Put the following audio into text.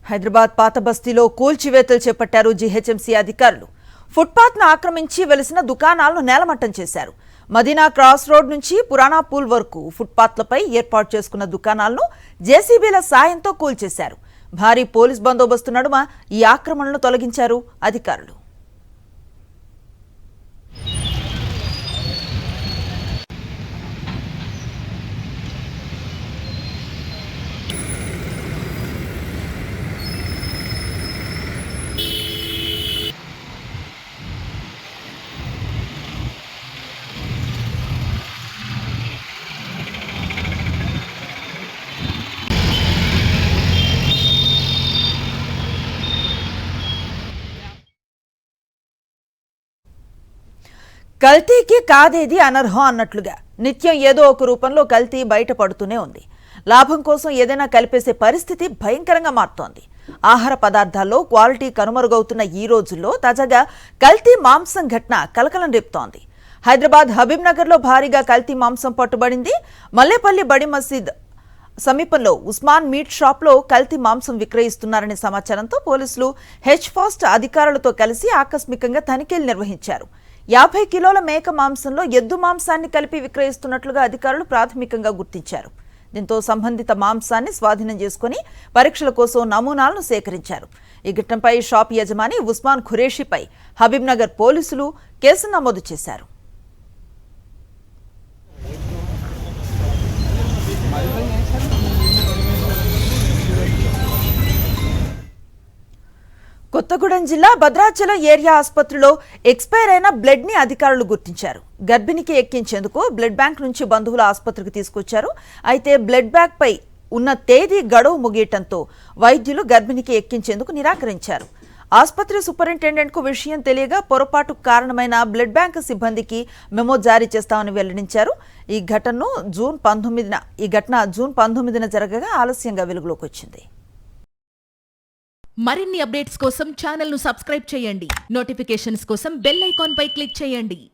హైదరాబాద్ పాత బస్తీలో కూల్చివేతలు చేపట్టారు జీహెచ్ఎంసీ అధికారులు. ఫుట్పాత్ను ఆక్రమించి వెలిసిన దుకాణాలను నేలమట్టం చేశారు. మదీనా క్రాస్ రోడ్ నుంచి పురాణా పూల్ వరకు ఫుట్పాత్లపై ఏర్పాటు చేసుకున్న దుకాణాలను జేసీబీల సాయంతో కూల్చేశారు. భారీ పోలీస్ బందోబస్తు నడుమ ఈ ఆక్రమణలను తొలగించారు అధికారులు. కల్తీకి కాదేది అనర్హం అన్నట్లుగా నిత్యం ఏదో ఒక రూపంలో కల్తీ బయటపడుతూనే ఉంది. లాభం కోసం ఏదైనా కలిపేసే పరిస్థితి భయంకరంగా మారుతోంది. ఆహార పదార్థాల్లో క్వాలిటీ కనుమరుగవుతున్న ఈ రోజుల్లో తాజాగా కల్తీ మాంసం ఘటన కలకలం రేపుతోంది. హైదరాబాద్ హబీబ్ నగర్లో భారీగా కల్తీ మాంసం పట్టుబడింది. మల్లేపల్లి బడి మసీద్ సమీపంలో ఉస్మాన్ మీట్ షాప్లో కల్తీ మాంసం విక్రయిస్తున్నారనే సమాచారంతో పోలీసులు హెచ్ఫాస్ట్ అధికారులతో కలిసి ఆకస్మికంగా తనిఖీలు నిర్వహించారు. 50 కిలోల మేక మాంసంలో ఎద్దు మాంసాన్ని కలిపి విక్రయిస్తున్నట్లుగా అధికారులు ప్రాథమికంగా గుర్తించారు. దీంతో సంబంధిత మాంసాన్ని స్వాధీనం చేసుకుని పరీక్షల కోసం నమూనాలను సేకరించారు. ఈ ఘటనపై షాప్ యజమాని ఉస్మాన్ ఖురేషీపై హబీబ్ నగర్ పోలీసులు కేసు నమోదు చేశారు. కొత్తగూడెం జిల్లా భద్రాచలం ఏరియా ఆసుపత్రిలో ఎక్స్పైర్ అయిన బ్లడ్ ని అధికారులు గుర్తించారు. గర్భిణికి ఎక్కించేందుకు బ్లడ్ బ్యాంక్ నుంచి బంధువుల ఆసుపత్రికి తీసుకొచ్చారు. అయితే బ్లడ్ బ్యాంక్ పై ఉన్న తేదీ గడువు ముగియటంతో వైద్యులు గర్భిణికి ఎక్కించేందుకు నిరాకరించారు. ఆసుపత్రి సూపరింటెండెంట్ కు విషయం తెలియగా పొరపాటు కారణమైన బ్లడ్ బ్యాంక్ సిబ్బందికి మెమో జారీ చేస్తామని వెల్లడించారు. ఈ ఘటన జూన్ 19న జరగగా ఆలస్యంగా వెలుగులోకి వచ్చింది. మరిన్ని అప్డేట్స్ కోసం ఛానల్ ను సబ్స్క్రైబ్ చేయండి. నోటిఫికేషన్స్ కోసం బెల్ ఐకాన్ పై క్లిక్ చేయండి.